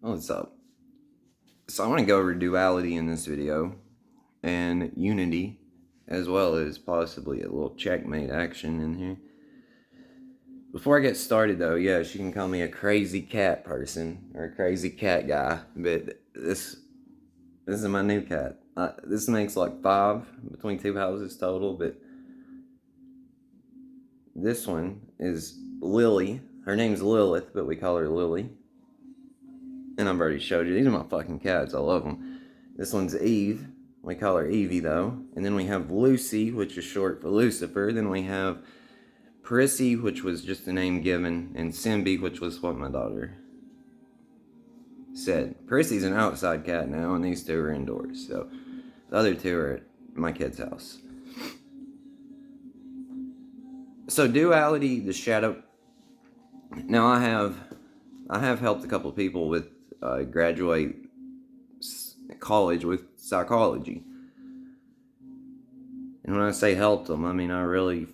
What's up? So I want to go over duality in this video and unity, as well as possibly a little checkmate action in here. Before I get started though, yes, you can call me a crazy cat person or a crazy cat guy, but this is my new cat. This makes like 5 between 2 houses total, but this one is Lily. Her name's Lilith, but we call her Lily. And I've already showed you. These are my fucking cats. I love them. This one's Eve. We call her Evie, though. And then we have Lucy, which is short for Lucifer. Then we have Prissy, which was just the name given. And Simbi, which was what my daughter said. Prissy's an outside cat now, and these two are indoors. So the other two are at my kid's house. So duality, the shadow. Now I have helped a couple people with graduate college with psychology. And when I say helped them, I mean I really,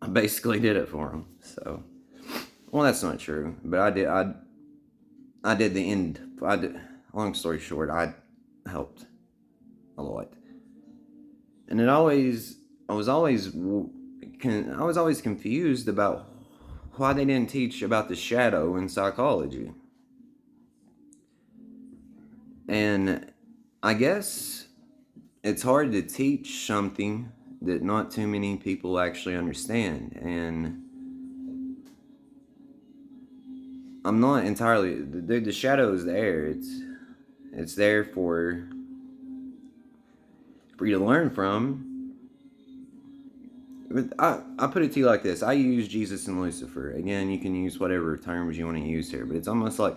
I basically did it for them. So, well, that's not true, but I did the end. Long story short, I helped a lot, and I was always confused about why they didn't teach about the shadow in psychology. And I guess it's hard to teach something that not too many people actually understand. And I'm not entirely... The shadow is there. It's there for you to learn from. But I put it to you like this. I use Jesus and Lucifer. Again, you can use whatever terms you want to use here. But it's almost like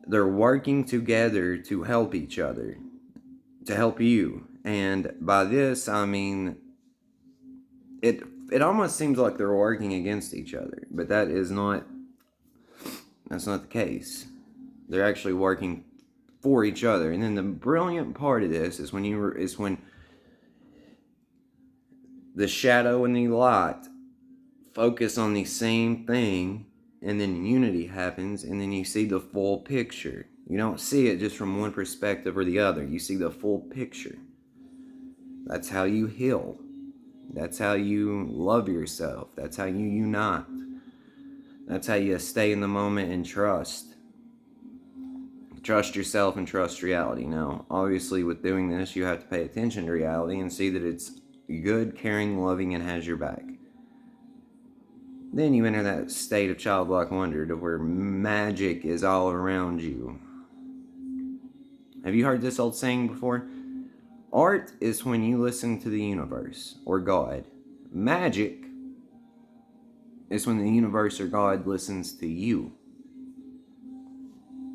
they're working together to help each other, to help you. And by this, I mean, it almost seems like they're working against each other, but that's not the case. They're actually working for each other. And then the brilliant part of this is when the shadow and the light focus on the same thing, and then unity happens, and then you see the full picture. You don't see it just from one perspective or the other. You see the full picture. That's how you heal. That's how you love yourself. That's how you unite. That's how you stay in the moment and trust. Trust yourself and trust reality. Now, obviously, with doing this, you have to pay attention to reality and see that it's good, caring, loving, and has your back. Then you enter that state of childlike wonder to where magic is all around you. Have you heard this old saying before? Art is when you listen to the universe or God. Magic is when the universe or God listens to you.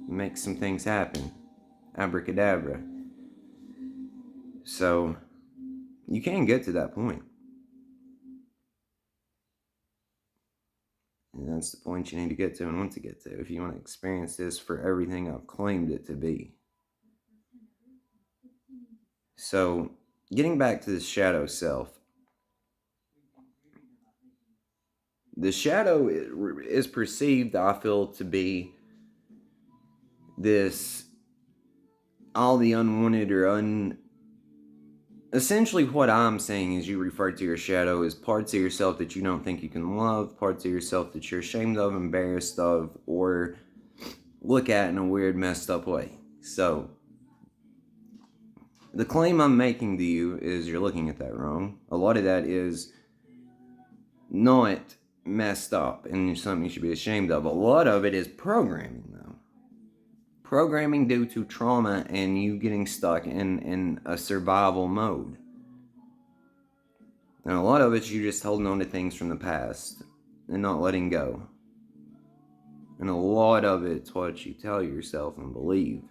Make some things happen. Abracadabra. So, you can get to that point. And that's the point you need to get to and want to get to if you want to experience this for everything I've claimed it to be. So, getting back to the shadow self. The shadow is perceived, I feel, to be this, all the unwanted or essentially what I'm saying is you refer to your shadow as parts of yourself that you don't think you can love, parts of yourself that you're ashamed of, embarrassed of, or look at in a weird, messed up way. So, the claim I'm making to you is you're looking at that wrong. A lot of that is not messed up and something you should be ashamed of. A lot of it is programming, though. Programming due to trauma and you getting stuck in a survival mode. And a lot of it's you just holding on to things from the past and not letting go. And a lot of it's what you tell yourself and believe.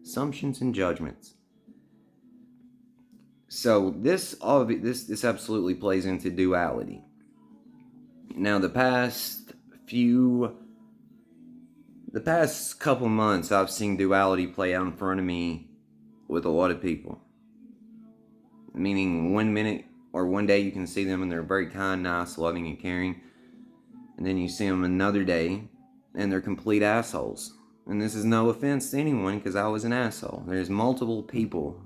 Assumptions and judgments. So this absolutely plays into duality. Now the past couple months, I've seen duality play out in front of me with a lot of people. Meaning one minute or one day you can see them and they're very kind, nice, loving, and caring. And then you see them another day, and they're complete assholes. And this is no offense to anyone, because I was an asshole. There's multiple people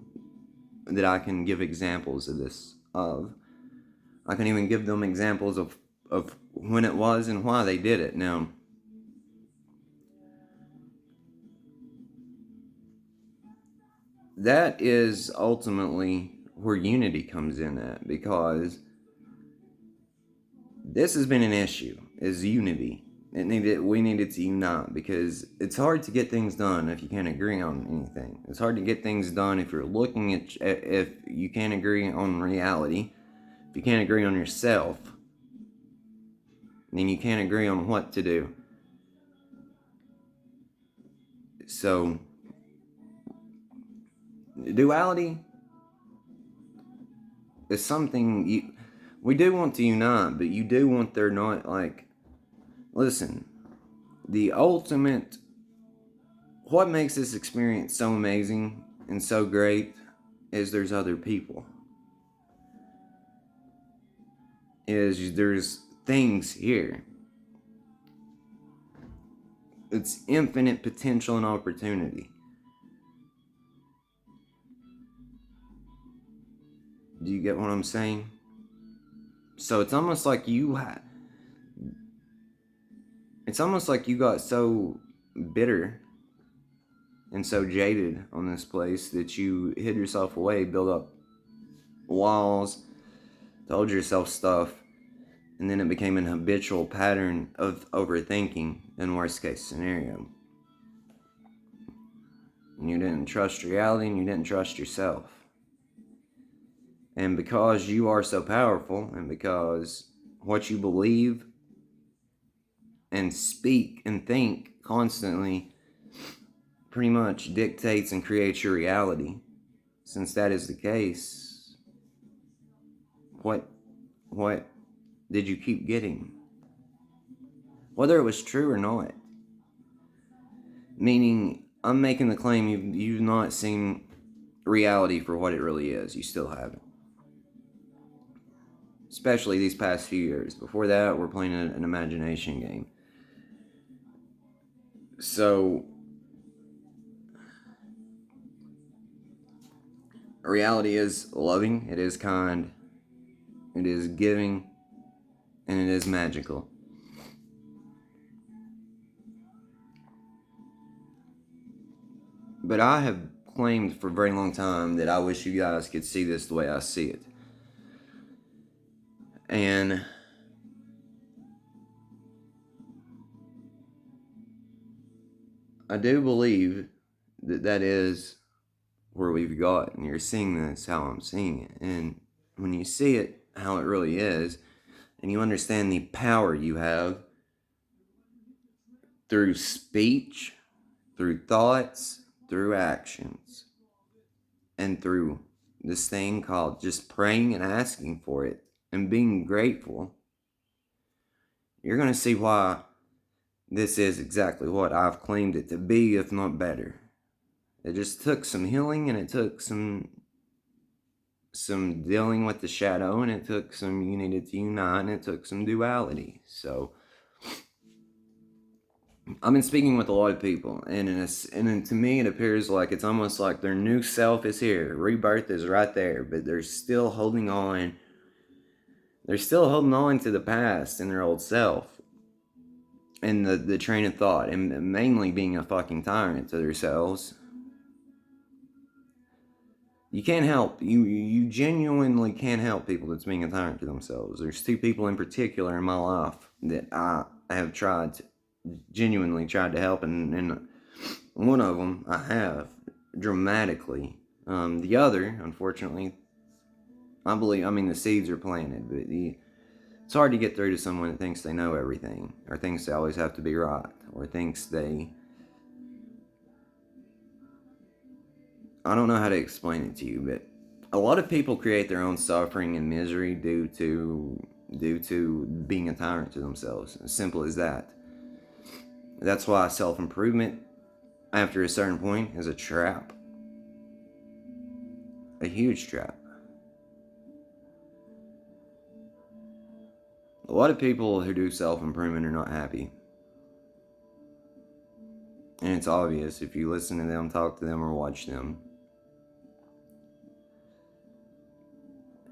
that I can give examples of this of. I can even give them examples of when it was and why they did it. Now, that is ultimately where unity comes in at, because this has been an issue, is unity. We needed to unite, because it's hard to get things done if you can't agree on anything. It's hard to get things done if you're looking at, if you can't agree on reality, if you can't agree on yourself, then you can't agree on what to do. So, duality is something we do want to unite, but you do want there not, like, listen, the ultimate, what makes this experience so amazing and so great is there's other people. Is there's things here. It's infinite potential and opportunity. Do you get what I'm saying? So it's almost like it's almost like you got so bitter and so jaded on this place that you hid yourself away, built up walls, told yourself stuff, and then it became an habitual pattern of overthinking in worst case scenario. And you didn't trust reality, and you didn't trust yourself. And because you are so powerful, and because what you believe and speak and think constantly pretty much dictates and creates your reality, since that is the case, what did you keep getting? Whether it was true or not. Meaning, I'm making the claim you've not seen reality for what it really is. You still haven't. Especially these past few years. Before that, we're playing an imagination game. So, reality is loving, it is kind, it is giving, and it is magical. But I have claimed for a very long time that I wish you guys could see this the way I see it. And I do believe that that is where we've got, and you're seeing this how I'm seeing it. And when you see it how it really is, and you understand the power you have through speech, through thoughts, through actions, and through this thing called just praying and asking for it and being grateful, you're going to see why this is exactly what I've claimed it to be, if not better. It just took some healing, and it took some dealing with the shadow, and it took some, you needed to unite, and it took some duality. So I've been speaking with a lot of people, and to me it appears like it's almost like their new self is here. Rebirth is right there, but they're still holding on. They're still holding on to the past and their old self, and the train of thought, and mainly being a fucking tyrant to themselves. You can't help, you genuinely can't help people that's being a tyrant to themselves. There's two people in particular in my life that I have genuinely tried to help, and one of them I have dramatically. The other, unfortunately, the seeds are planted, but it's hard to get through to someone that thinks they know everything, or thinks they always have to be right, or thinks I don't know how to explain it to you, but a lot of people create their own suffering and misery due to being a tyrant to themselves. As simple as that. That's why self-improvement, after a certain point, is a trap. A huge trap. A lot of people who do self-improvement are not happy. And it's obvious if you listen to them, talk to them, or watch them.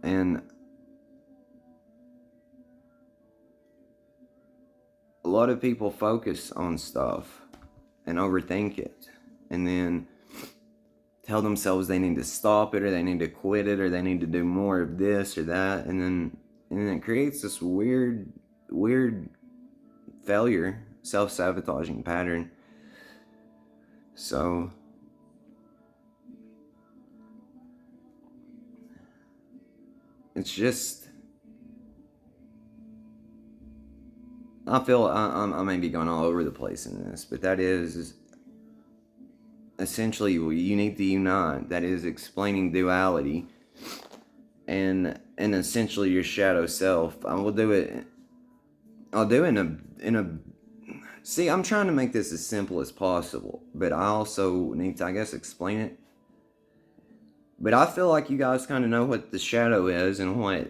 And a lot of people focus on stuff and overthink it. And then tell themselves they need to stop it, or they need to quit it, or they need to do more of this or that. And then it creates this weird failure, self-sabotaging pattern. So it's just, I feel I may be going all over the place in this, but that is essentially you need to unite. That is explaining duality and essentially your shadow self. I'll do it in a see, I'm trying to make this as simple as possible, but I also need to, I guess, explain it. But I feel like you guys kind of know what the shadow is and what,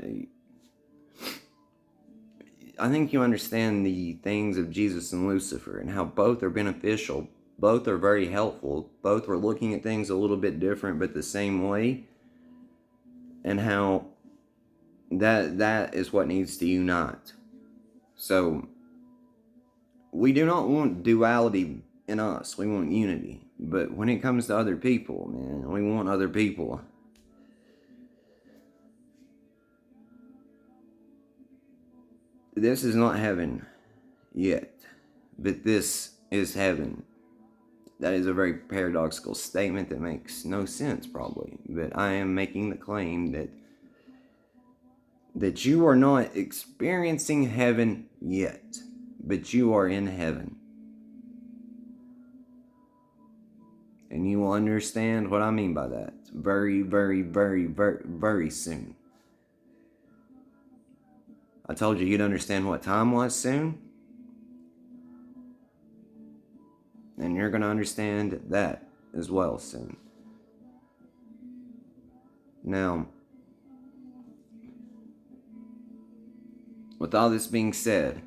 I think you understand the things of Jesus and Lucifer and how both are beneficial, both are very helpful, both were looking at things a little bit different but the same way, and how that is what needs to unite. So we do not want duality in us, we want unity. But when it comes to other people, man, we want other people. This is not heaven yet, but this is heaven. That is a very paradoxical statement that makes no sense, probably. But I am making the claim that you are not experiencing heaven yet, but you are in heaven. And you will understand what I mean by that very, very, very, very, very soon. I told you you'd understand what time was soon. And you're going to understand that as well soon. Now, with all this being said,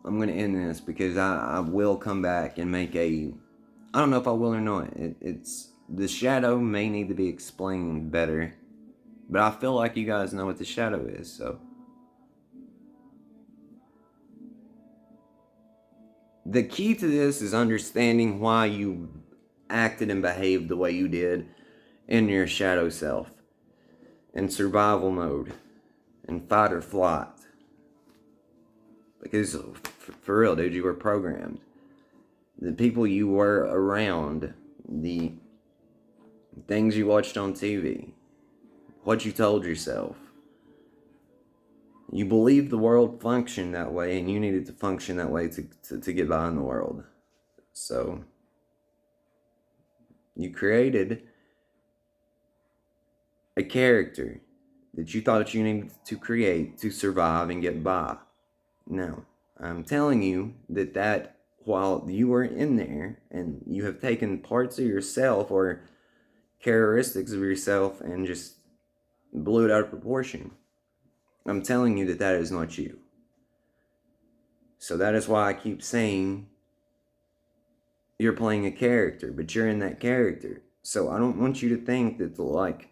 I'm going to end this because I will come back and make a, I don't know if I will or not. It's the shadow may need to be explained better, but I feel like you guys know what the shadow is. So the key to this is understanding why you acted and behaved the way you did in your shadow self, in survival mode, in fight or flight. Because for real, dude, you were programmed. The people you were around, the things you watched on TV, what you told yourself. You believed the world functioned that way, and you needed to function that way to get by in the world. So you created a character that you thought you needed to create to survive and get by. Now, I'm telling you that while you were in there and you have taken parts of yourself or characteristics of yourself and just blew it out of proportion, I'm telling you that is not you. So that is why I keep saying you're playing a character, but you're in that character. So I don't want you to think that like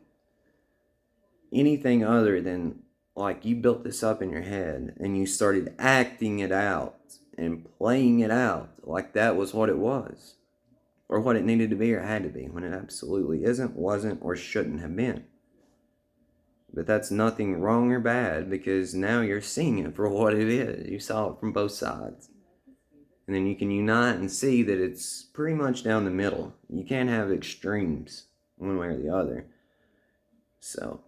anything other than like you built this up in your head and you started acting it out and playing it out like that was what it was or what it needed to be or had to be, when it absolutely isn't, wasn't, or shouldn't have been. But that's nothing wrong or bad, because now you're seeing it for what it is. You saw it from both sides. And then you can unite and see that it's pretty much down the middle. You can't have extremes one way or the other. So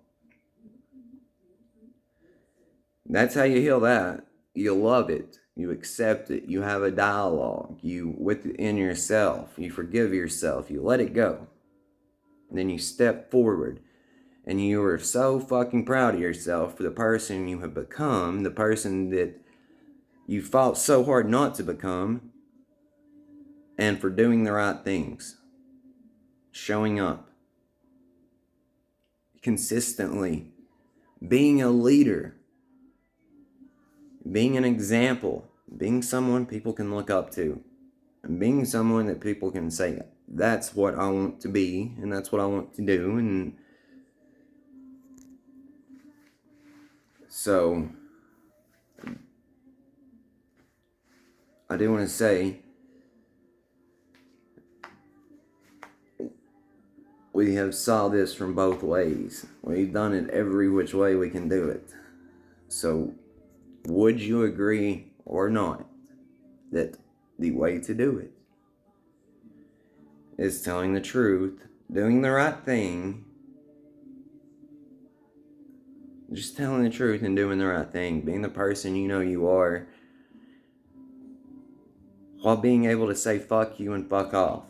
that's how you heal that. You love it. You accept it. You have a dialogue. You within yourself. You forgive yourself. You let it go. And then you step forward. And you are so fucking proud of yourself for the person you have become, the person that you fought so hard not to become, and for doing the right things. Showing up. Consistently. Being a leader. being an example, being someone people can look up to, and being someone that people can say, that's what I want to be, and that's what I want to do. And so I do want to say, we have saw this from both ways. We've done it every which way we can do it. So would you agree or not that the way to do it is telling the truth, doing the right thing, just telling the truth and doing the right thing, being the person you know you are, while being able to say fuck you and fuck off?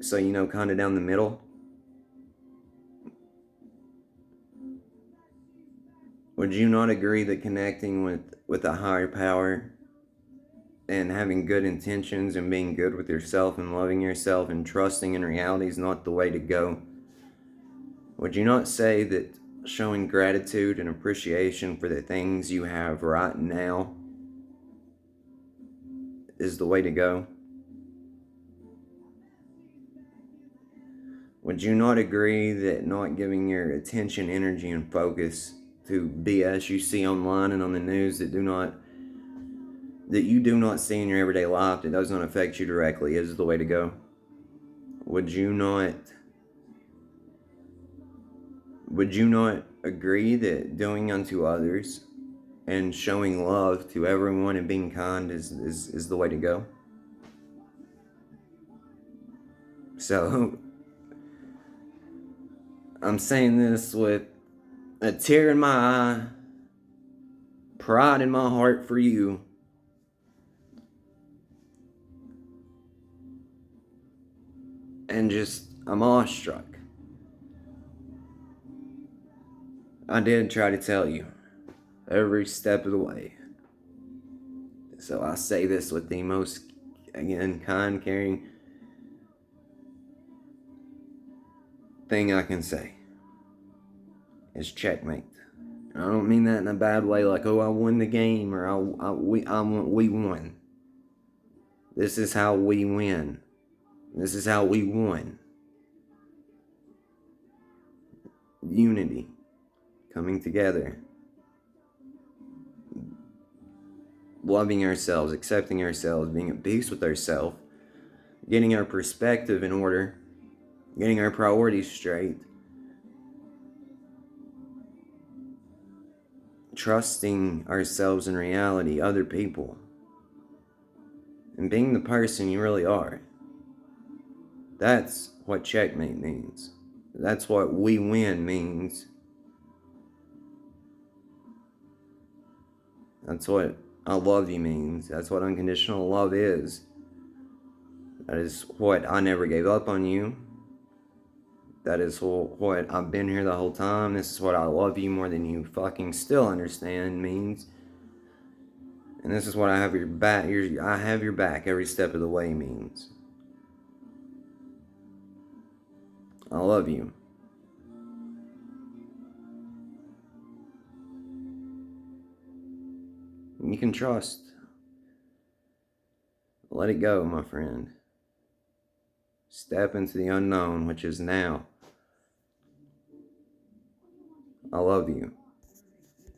So, kind of down the middle. Would you not agree that connecting with a higher power and having good intentions and being good with yourself and loving yourself and trusting in reality is not the way to go? Would you not say that showing gratitude and appreciation for the things you have right now is the way to go? Would you not agree that not giving your attention, energy, and focus to BS you see online and on the news that you do not see in your everyday life, that does not affect you directly, is the way to go? Would you not agree that doing unto others and showing love to everyone and being kind is the way to go? So I'm saying this with a tear in my eye, pride in my heart for you, and just, I'm awestruck. I did try to tell you every step of the way. So I say this with the most, again, kind, caring thing I can say. Is checkmate. I don't mean that in a bad way, like, oh, I won the game, or we won. This is how we win. This is how we won. Unity. Coming together. Loving ourselves, accepting ourselves, being at peace with ourselves, getting our perspective in order, getting our priorities straight, trusting ourselves in reality, other people, and being the person you really are. That's what checkmate means. That's what we win means. That's what I love you means. That's what unconditional love is. That is what I never gave up on you. That is what I've been here the whole time. This is what I love you more than you fucking still understand means. And this is what I have your back. I have your back every step of the way means. I love you. You can trust. Let it go, my friend. Step into the unknown, which is now. I love you.